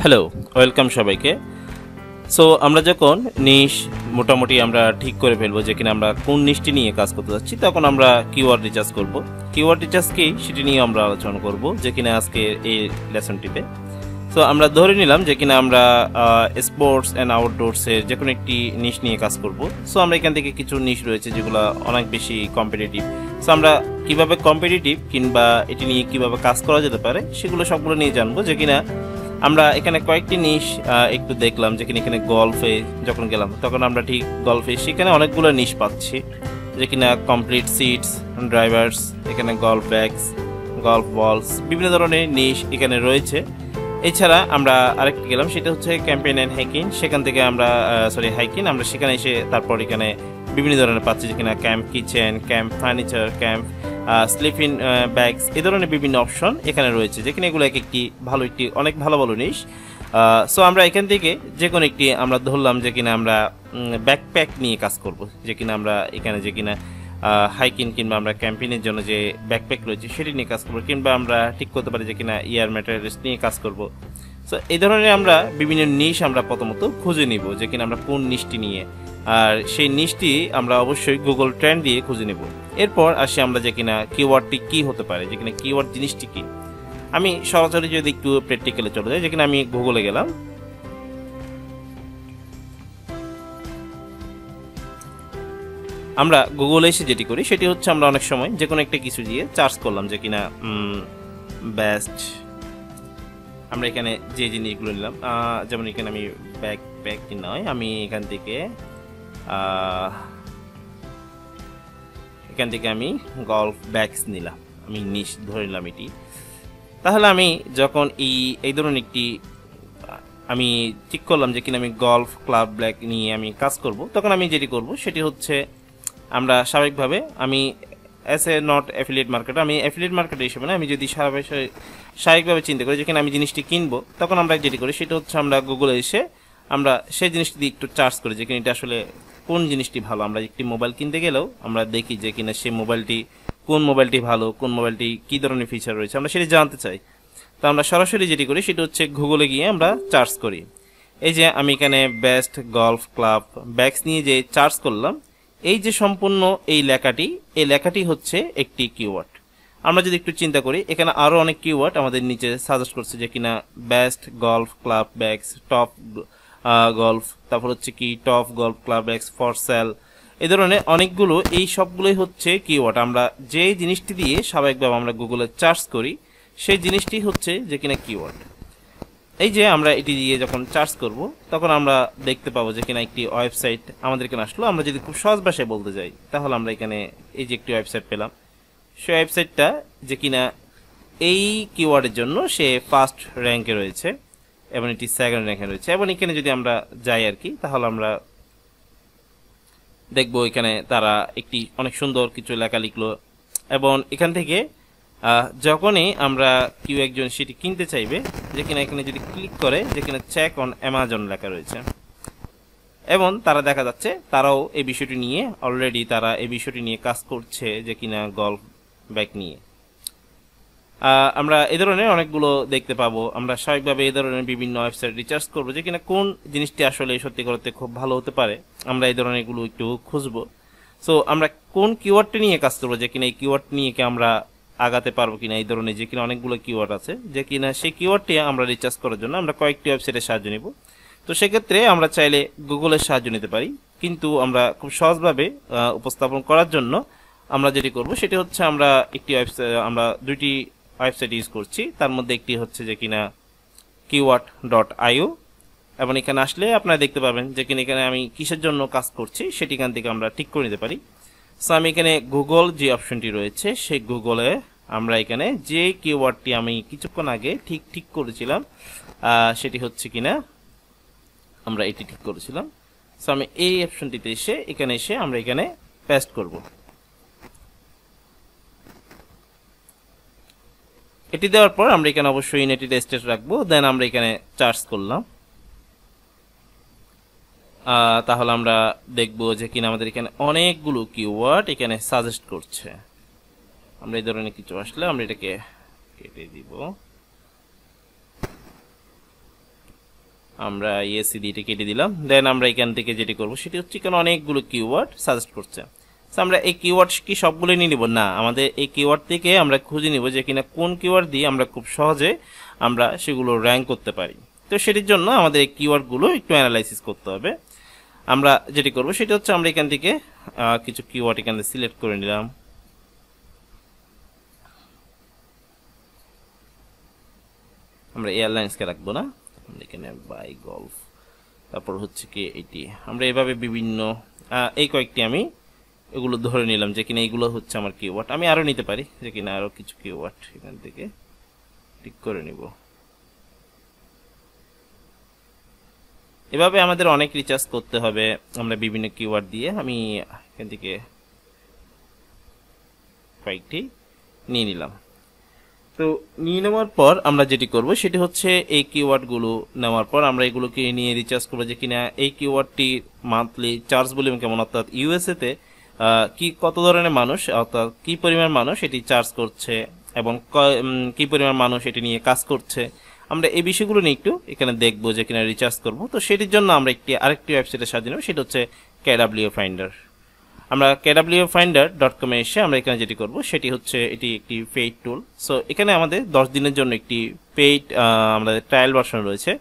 Hello, welcome সবাইকে। So আমরা যখন নিশ মোটামুটি আমরা ঠিক করে ফেলবো যে কিনা আমরা কোন নিশটি নিয়ে কাজ করতে যাচ্ছি, তখন আমরা কিওয়ার্ড রিচার্জ করব। কিওয়ার্ড রিচার্জ কি সেটি নিয়ে আমরা আলোচনা করব যে কিনা আজকে এই লেসনটিতে। সো আমরা ধরে নিলাম যে কিনা আমরা স্পোর্টস অ্যান্ড আউটডোরসের যে কোনো একটি নিশ নিয়ে কাজ করব। সো আমরা এখান থেকে কিছু নিশ রয়েছে যেগুলো অনেক বেশি কম্পিটিটিভ। সো আমরা কিভাবে কম্পিটিটিভ কিংবা এটি নিয়ে কিভাবে কাজ করা যেতে পারে সেগুলো সবগুলো নিয়ে জানবো। যে কিনা আমরা এখানে কয়েকটি নিশ একটু দেখলাম, যেখানে এখানে গল্ফে যখন গেলাম তখন আমরা ঠিক গল্ফে সেখানে অনেকগুলো নিশ পাচ্ছি, যে কিনা কমপ্লিট সিটস, ড্রাইভার্স, এখানে গল্ফ ব্যাগস, গল্ফ বলস, বিভিন্ন ধরনের নিশ এখানে রয়েছে। এছাড়া আমরা আরেকটি গেলাম, সেটা হচ্ছে ক্যাম্পেইন অ্যান্ড হাইকিং। সেখান থেকে আমরা হাইকিং আমরা সেখানে এসে তারপর এখানে বিভিন্ন ধরনের পাচ্ছি, যে কিনা camp kitchen, camp furniture, camp sleeping bags, এই ধরনের বিভিন্ন অপশন এখানে রয়েছে, যেখানে এগুলো একটি অনেক ভালো ভালো জিনিস। সো আমরা এখান থেকে যে কোনো একটি আমরা ধরলাম যে কিনা আমরা ব্যাকপ্যাক নিয়ে কাজ করব, যে কিনা আমরা এখানে যে কিনা হাইকিং কিংবা আমরা ক্যাম্পেইনের জন্য যে ব্যাকপ্যাক রয়েছে সেটি নিয়ে কাজ করবো, কিংবা আমরা ঠিক করতে পারি যে কিনা ইয়ার ম্যাটেরিয়ালস নিয়ে কাজ করব। সো এই ধরনের আমরা বিভিন্ন নিশ আমরা প্রথমত খুঁজে নিব, যে কিনা আমরা কোন নিশটি নিয়ে, আর সেই নিশটি আমরা অবশ্যই গুগল ট্রেন্ড দিয়ে খুঁজে নেব। এরপর আসি আমরা যে কিনা কিওয়ার্ডটি কি হতে পারে, যে কিনা কিওয়ার্ড জিনিসটি কি। আমি সরাসরি যদি একটু প্র্যাকটিক্যালে চলে যাই, যে কিনা আমি গুগলে গেলাম, আমরা গুগলে এসে যেটি করি সেটি হচ্ছে আমরা অনেক সময় যে কোনো একটা কিছু দিয়ে সার্চ করলাম, যে কিনা বেস্ট, আমরা এখানে যে জিনিসগুলো নিলাম, যেমন এখানে আমি ব্যাকপ্যাক নয়, আমি এখান থেকে আমি গল্ফ ব্যাগস নিলাম, আমি নিশ ধরে নিলাম এটি। তাহলে আমি যখন এই ধরনের একটি আমি ঠিক করলাম যে কিনা আমি গল্ফ ক্লাব ব্যাগ নিয়ে আমি কাজ করব, তখন আমি যেটি করব সেটি হচ্ছে আমরা স্বাভাবিকভাবে আমি as a not affiliate marketer, আমি অ্যাফিলিয়েট মার্কেটার হিসেবে না, আমি যদি স্বাভাবিকভাবে চিন্তা করি যে কিনা আমি জিনিসটি কিনবো, তখন আমরা যেটি করি সেটা হচ্ছে আমরা গুগলে এসে আমরা সেই জিনিসটি দিয়ে একটু চার্জ করি, যে কিনা এটা আসলে কোন জিনিসটি ভালো। আমরা একটি মোবাইল কিনতে গেলেও আমরা দেখি যে কিনা সেই মোবাইলটি কোন মোবাইলটি ভালো, কোন মোবাইলটি কী ধরনের ফিচার রয়েছে, আমরা সেটি জানতে চাই। তো আমরা সরাসরি যেটি করি সেটা হচ্ছে গুগলে গিয়ে আমরা চার্জ করি। এই যে আমি এখানে বেস্ট গল্ফ ক্লাব ব্যাগস নিয়ে যে চার্জ করলাম, এই যে সম্পূর্ণ এই লেখাটি হচ্ছে একটি কিওয়ার্ড। আমরা যদি একটু চিন্তা করি, এখানে আরও অনেক কিওয়ার্ড আমাদের নিচে সাজেস্ট করছে, যে কিনা best golf club bags, top golf, তারপর হচ্ছে কি top golf club bags for sale, এই ধরনের অনেকগুলো, এই সবগুলোই হচ্ছে কিওয়ার্ড। আমরা যে জিনিসটি দিয়ে স্বাভাবিকভাবে আমরা গুগলে চার্জ করি সেই জিনিসটি হচ্ছে যে কিনা কিওয়ার্ড। এই যে আমরা এটি দিয়ে যখন চার্জ করব তখন আমরা দেখতে পাবো যে কিনা একটি ওয়েবসাইট আমাদের এখানে আসলো। আমরা যদি খুব সহজ ভাষায় বলতে যাই, তাহলে আমরা এখানে এই যে একটি ওয়েবসাইট পেলাম, সেই ওয়েবসাইটটা যে কিনা এই কিওয়ার্ডের জন্য সে ফার্স্ট র্যাঙ্কে রয়েছে এবং এটি সেকেন্ড র্যাঙ্কে রয়েছে। এবং এখানে যদি আমরা যাই আর কি, তাহলে আমরা দেখবো এখানে তারা একটি অনেক সুন্দর কিছু লেখা লিখলো, এবং এখান থেকে যখনই আমরা কেউ একজন সেটি কিনতে চাইবে, যে কিনা এখানে যদি ক্লিক করে যে কিনা চেক অন অ্যামাজন লেখা রয়েছে, এবং তারা দেখা যাচ্ছে তারাও এই বিষয়টি নিয়ে অলরেডি তারা এই বিষয়টি নিয়ে কাজ করছে, যে কিনা গল্ফ ব্যাগ নিয়ে। আমরা এই ধরনের অনেকগুলো দেখতে পাবো। আমরা স্বাভাবিকভাবে এই ধরনের বিভিন্ন ওয়েবসাইট রিসার্চ করবো, যে কিনা কোন জিনিসটি আসলে সত্যি করতে খুব ভালো হতে পারে, আমরা এই ধরনের এগুলো একটু খুঁজবো। সো আমরা কোন কিওয়ার্ডটি নিয়ে কাজ করবো, যে কিনা এই কিওয়ার্ড নিয়ে কি আমরা আগাতে পারবো কিনা, এই ধরনের যে কিনা অনেকগুলো কিওয়ার্ড আছে, যে কিনা সেই কিওয়ার্ডটি আমরা রিসার্চ করার জন্য আমরা কয়েকটি ওয়েবসাইটের সাহায্য নিব। তো সেক্ষেত্রে আমরা চাইলে গুগলের সাহায্য নিতে পারি, কিন্তু আমরা খুব সহজভাবে উপস্থাপন করার জন্য আমরা যেটি করব সেটি হচ্ছে আমরা আমরা দুইটি ওয়েবসাইট ইউজ করছি। তার মধ্যে একটি হচ্ছে যে কিনা keyword.io, এবং এখানে আসলে আপনারা দেখতে পাবেন যে কিনা এখানে আমি কিসের জন্য কাজ করছি সেটি এখান থেকে আমরা ঠিক করে নিতে পারি। সো আমি এখানে গুগল যে অপশনটি রয়েছে সেই গুগলে আমরা এখানে যে কিওয়ার্ডটি আমি কিছুক্ষণ আগে ঠিক করেছিলাম সেটি হচ্ছে কিনা আমরা এটি ঠিক করেছিলাম। সো আমি এই অপশনটিতে এসে আমরা এখানে পেস্ট করব। এটি দেওয়ার পর আমরা এখানে অবশ্যই ইউনাইটেড স্টেটস রাখবো, দেন আমরা এখানে চার্জ করলাম। তাহলে আমরা দেখবো যে কিনা আমাদের এখানে অনেকগুলো কিওয়ার্ড এখানে সাজেস্ট করছে। আমরা এই ধরনের কিছু আসলে আমরা এটাকে কেটে দিব। আমরা ইএসসি দিয়ে এটা কেটে দিলাম। দেন আমরা এখান থেকে যেটি করব সেটি হচ্ছে এখানে অনেকগুলো কিওয়ার্ড সাজেস্ট করছে। আমরা এই কিওয়ার্ড কি সবগুলো নিয়ে নিব না, আমাদের এই কিওয়ার্ড থেকে আমরা খুঁজে নিব যে কিনা কোন কিওয়ার্ড দিয়ে আমরা খুব সহজে আমরা সেগুলো র্যাঙ্ক করতে পারি। তো সেটির জন্য আমাদের এই কিওয়ার্ডগুলো একটু অ্যানালাইসিস করতে হবে। আমরা যেটি করব সেটি হচ্ছে আমরা এখান থেকে কিছু কিওয়ার্ড এখানে সিলেক্ট করে নিলাম। আমরা এয়ারলাইন্সকে রাখবো না, আমরা এখানে বাই গলফ, তারপর হচ্ছে কি এটি আমরা এভাবে বিভিন্ন এই কয়েকটি আমি এগুলো ধরে নিলাম যে কিনা এগুলো হচ্ছে আমার কিওয়ার্ড। আমি আরো নিতে পারি যে কিনা আরো কিছু কিওয়ার্ড এখান থেকে ঠিক করে নিব। এভাবে আমাদের অনেক রিচার্জ করতে হবে আমরা বিভিন্ন কিওয়ার্ড দিয়ে। আমি এখান থেকে কয়েকটি নিয়ে নিলাম। তো নিয়ে নেওয়ার পর আমরা যেটি করব সেটি হচ্ছে এই কিওয়ার্ডগুলো নেওয়ার পর আমরা এগুলোকে নিয়ে রিচার্জ করবো যে কিনা এই কিওয়ার্ডটি মান্থলি চার্জ ভলিউম কেমন, অর্থাৎ ইউএসএ তে কি কত ধরনের মানুষ অর্থাৎ কি পরিমাণ মানুষ এটি চার্জ করছে এবং কি পরিমাণ মানুষ এটি নিয়ে কাজ করছে, আমরা এই বিষয়গুলো নিয়ে একটু এখানে দেখবো যে কিনা রিচার্জ করব। তো সেটির জন্য আমরা আরেকটি ওয়েবসাইটে সাজিয়ে নেব, সেটা হচ্ছে KW ফাইন্ডার। আমরা kwfinder.com এ এসে আমরা এখানে যেটি করব সেটি হচ্ছে এটি একটি পেইড টুল। সো এখানে আমাদের 10 দিনের জন্য একটি পেইড আমাদের ট্রায়াল ভার্সন রয়েছে।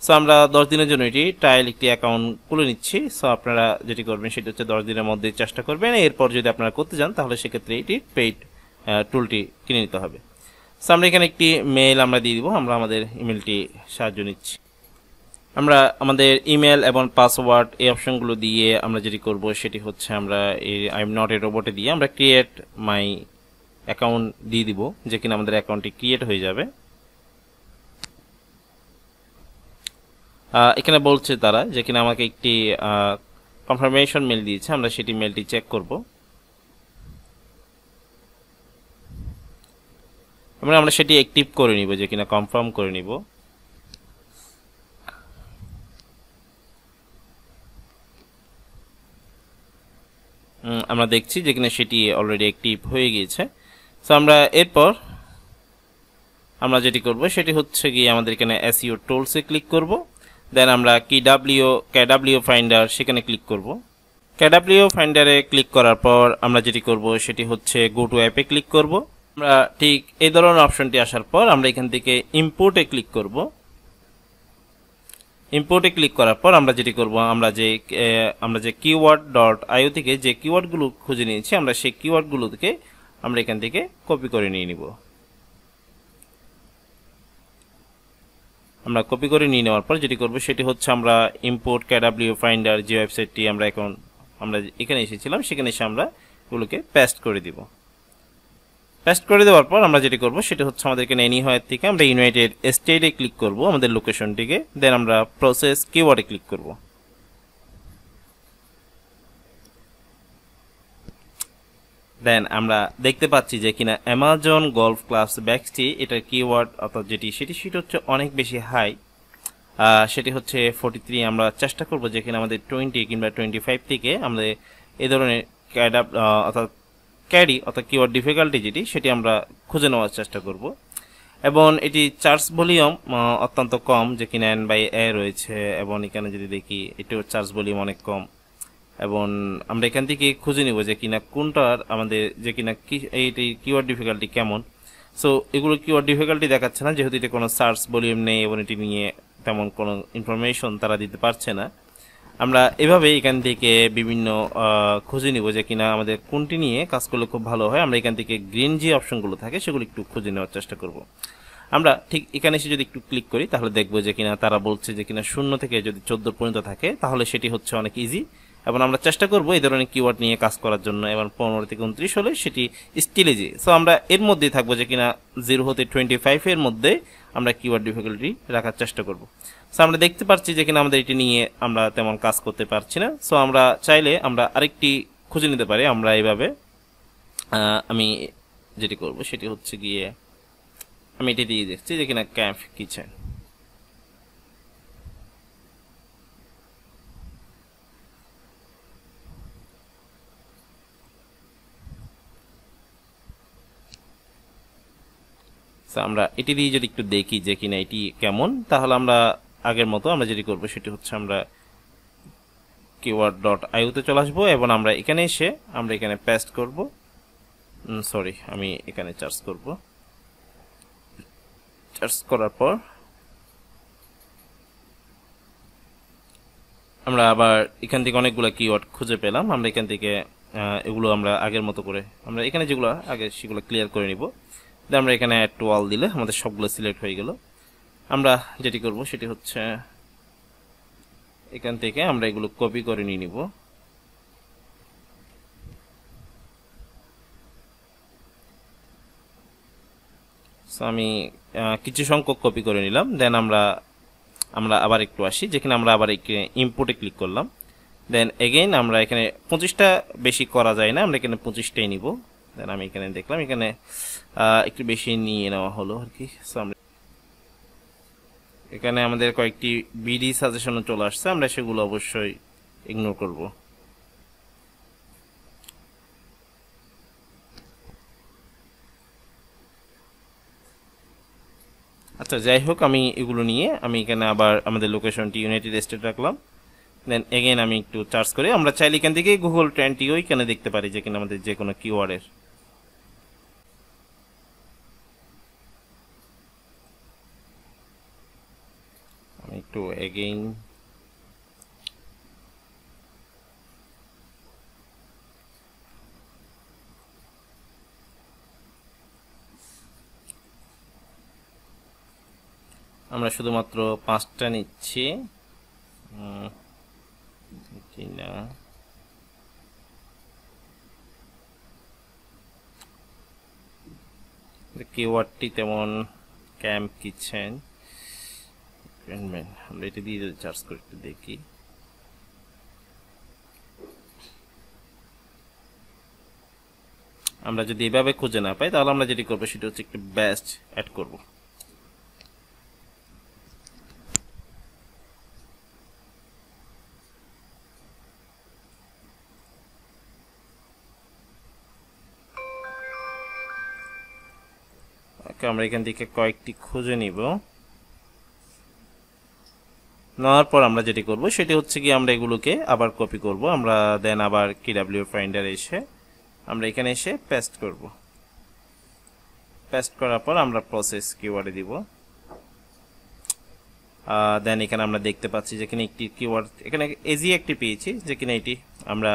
সো আমরা 10 দিনের জন্য এটি ট্রায়াল একটি অ্যাকাউন্ট খুলে নিচ্ছি। সো আপনারা যেটি করবেন সেটি হচ্ছে 10 দিনের মধ্যে চেষ্টা করবেন, এরপর যদি আপনারা করতে যান তাহলে সেক্ষেত্রে এটি পেইড টুলটি কিনে নিতে হবে। সো আমরা এখানে একটি মেইল আমরা দিয়ে দিব, আমরা আমাদের ইমেলটি সাহায্য নিচ্ছি। আমরা আমাদের ইমেল এবং পাসওয়ার্ড এই অপশনগুলো দিয়ে আমরা যেটি করব সেটি হচ্ছে আমরা এই আই এম নট এ রোবটে দিয়ে আমরা ক্রিয়েট মাই অ্যাকাউন্ট দিয়ে দিব যে কিনা আমাদের অ্যাকাউন্টটি ক্রিয়েট হয়ে যাবে। এখানে বলছে তারা যে কিনা আমাকে একটি কনফার্মেশন মেল দিয়েছে, আমরা সেটি মেলটি চেক করব। আমরা সেটি অ্যাক্টিভ করে নিব যে কিনা কনফার্ম করে নিব। আমরা দেখছি যে কিনা সেটি অলরেডি অ্যাক্টিভ হয়ে গিয়েছে। সো আমরা এরপর আমরা যেটি করব সেটি হচ্ছে গিয়ে আমাদের এখানে SEO টুলসে ক্লিক করব। দেন আমরা KW ফাইন্ডার সেখানে ক্লিক করব। KW ফাইন্ডারে ক্লিক করার পর আমরা যেটি করব সেটি হচ্ছে গো টু অ্যাপে ক্লিক করব। আমরা ঠিক এই ধরনের অপশনটি আসার পর আমরা এখান থেকে ইম্পোর্টে ক্লিক করব। ইম্পোর্টে ক্লিক করার পর আমরা যেটি করব আমরা যে keyword.io থেকে যে কিওয়ার্ডগুলো খুঁজে নিয়েছি আমরা সেই কিওয়ার্ডগুলো থেকে আমরা এখান থেকে কপি করে নিয়ে নিব। আমরা কপি করে নিয়ে নেওয়ার পর যেটি করব সেটি হচ্ছে আমরা ইম্পোর্ট KW ফাইন্ডার যে ওয়েবসাইটটি আমরা এখানে এসেছিলাম সেখানে এসে আমরা এগুলোকে পেস্ট করে দিব। পেস্ট করে দেওয়ার পর আমরা যেটি করব সেটা হচ্ছে আমাদেরকে এনিহোয়ার থেকে আমরা ইউনাইটেড স্টেটে ক্লিক করব আমাদের লোকেশনটিকে। দেন আমরা প্রসেস কিওয়ার্ডে ক্লিক করব। দেন আমরা দেখতে পাচ্ছি যে কিনা অ্যামাজন গলফ ক্লাবস ব্যাগসটি এটার কিওয়ার্ড অর্থাৎ সেটি হচ্ছে অনেক বেশি হাই, সেটি হচ্ছে 43। আমরা চেষ্টা করব যে কিনা আমাদের 20 কিংবা 25 থেকে আমরা এই ধরনের অর্থাৎ ক্যারি অর্থাৎ কিওয়ার্ড ডিফিকাল্টি সেটি আমরা খুঁজে নেওয়ার চেষ্টা করব। এবং এটি চার্জ ভলিউম অত্যন্ত কম যে কিনা N/A রয়েছে এবং এখানে যদি দেখি এটিও চার্জ ভলিউম অনেক কম। এবং আমরা এখান থেকে খুঁজে নিব যে কিনা কোনটার আমাদের যে কিনা এইটি কিওয়ার্ড ডিফিকাল্টি কেমন। সো এগুলো কিওয়ার্ড ডিফিকাল্টি দেখাচ্ছে না যেহেতু এটা কোনো সার্চ ভলিউম নেই এবং এটি নিয়ে তেমন কোনো ইনফরমেশন তারা দিতে পারছে না। আমরা এভাবে এখান থেকে বিভিন্ন খুঁজে নিব যে কিনা আমাদের কোনটি নিয়ে কাজ করলে খুব ভালো হয়। আমরা এখান থেকে গ্রিন যে অপশনগুলো থাকে সেগুলো একটু খুঁজে নেওয়ার চেষ্টা করব। আমরা ঠিক এখানে এসে যদি একটু ক্লিক করি তাহলে দেখবো যে কিনা তারা বলছে যে কিনা 0 থেকে যদি 14 পর্যন্ত থাকে তাহলে সেটি হচ্ছে অনেক ইজি। এবং আমরা চেষ্টা করব এই ধরনের কিওয়ার্ড নিয়ে কাজ করার জন্য। এবং 15 থেকে 29 হলে সেটি স্টিল ইজি। সো আমরা এর মধ্যেই থাকবো যে কিনা 0 হতে 25 এর মধ্যে আমরা কিওয়ার্ড ডিফিকাল্টি রাখার চেষ্টা করব। সো আমরা দেখতে পাচ্ছি যে কিনা আমাদের এটি নিয়ে আমরা তেমন কাজ করতে পারছি না। সো আমরা চাইলে আমরা আরেকটি খুঁজে নিতে পারি। আমরা এইভাবে আমি যেটি করব সেটি হচ্ছে গিয়ে আমি এটি দিয়ে দেখছি যে কিনা ক্যাম্প কিচেন। আমরা এটি দিয়ে যদি একটু দেখি যে কিনা এটি কেমন তাহলে আমরা আগের মতো আমরা যেটি করব সেটি হচ্ছে আমরা keyword.io তে চলে আসবো এবং আমরা এখানে এসে আমরা এখানে পেস্ট করব, সরি আমি এখানে চার্জ করব। চার্জ করার পর আমরা আবার এখান থেকে অনেকগুলো কিওয়ার্ড খুঁজে পেলাম। আমরা এখান থেকে এগুলো আমরা আগের মতো করে আমরা এখানে যেগুলো আগে সেগুলো ক্লিয়ার করে নিব। আমরা এখানে অ্যাড টু অল দিলে আমাদের সবগুলো সিলেক্ট হয়ে গেল। আমরা যেটি করব সেটি হচ্ছে এখান থেকে আমরা এগুলো কপি করে নিয়ে নিব। সো আমি কিছু সংখ্যক কপি করে নিলাম। দেন আমরা আবার একটু আসি, যেখানে আমরা আবার ইম্পোর্টে ক্লিক করলাম। দেন এগেইন আমরা এখানে 25টা বেশি করা যায় না, আমরা এখানে 25টাই নিব। দেন আমি এখানে দেখলাম এখানে একটু বেশি নিয়ে নেওয়া হলো আর কি। সো আমরা এখানে আমাদের কয়েকটি বিডি সাজেশনও চলে আসছে, আমরা সেগুলো অবশ্যই ইগনোর করব। আচ্ছা যাই হোক, আমি এগুলো নিয়ে আমি এখানে আবার আমাদের লোকেশনটি ইউনাইটেড স্টেট রাখলাম। দেন এগেইন আমি একটু চার্জ করে আমরা চাইলে এখান থেকে গুগল ট্রেন্ডটিও এখানে দেখতে পারি, যেখানে আমাদের যে কোনো কিওয়ার্ডের। আমি একটু এগেইন আমরা শুধুমাত্র 5টা নিচ্ছি না। কিওয়ার্ডটি তেমন ক্যাম্প কিচেন, আমরা এটা দিয়ে চার্জ করে একটু দেখি। আমরা যদি এভাবে খুঁজে না পাই তাহলে আমরা যেটি করবো সেটা হচ্ছে একটু বেস্ট অ্যাড করব। আমরা এখান থেকে কয়েকটি খুঁজে নিব। নেওয়ার পর আমরা যেটি করব সেটি হচ্ছে কি আমরা এগুলোকে আবার কপি করব। আমরা দেন আবার কিডব্লিউ ফাইন্ডার এসে আমরা এখানে এসে পেস্ট করব। পেস্ট করার পর আমরা প্রসেস কিওয়ার্ডে দিব। দেন এখানে আমরা দেখতে পাচ্ছি যেখানে একটি কিওয়ার্ড এখানে এজি একটি পেয়েছি, যেখানে এটি আমরা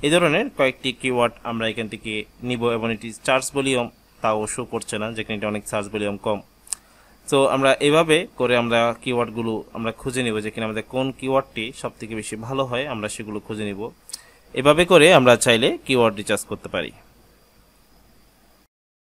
এই ধরনের কয়েকটি কিওয়ার্ড আমরা এখান থেকে নিব এবং এটি চার্জ ভলিউম তাও শো করছে না, যেখানে এটা অনেক সার্চ ভলিউম কম। সো আমরা এভাবে করে আমরা কিওয়ার্ডগুলো আমরা খুঁজে নিব, যেখানে আমাদের কোন কিওয়ার্ডটি সবথেকে বেশি ভালো হয় আমরা সেগুলো খুঁজে নিব। এভাবে করে আমরা চাইলে কিওয়ার্ড রিচার্জ করতে পারি।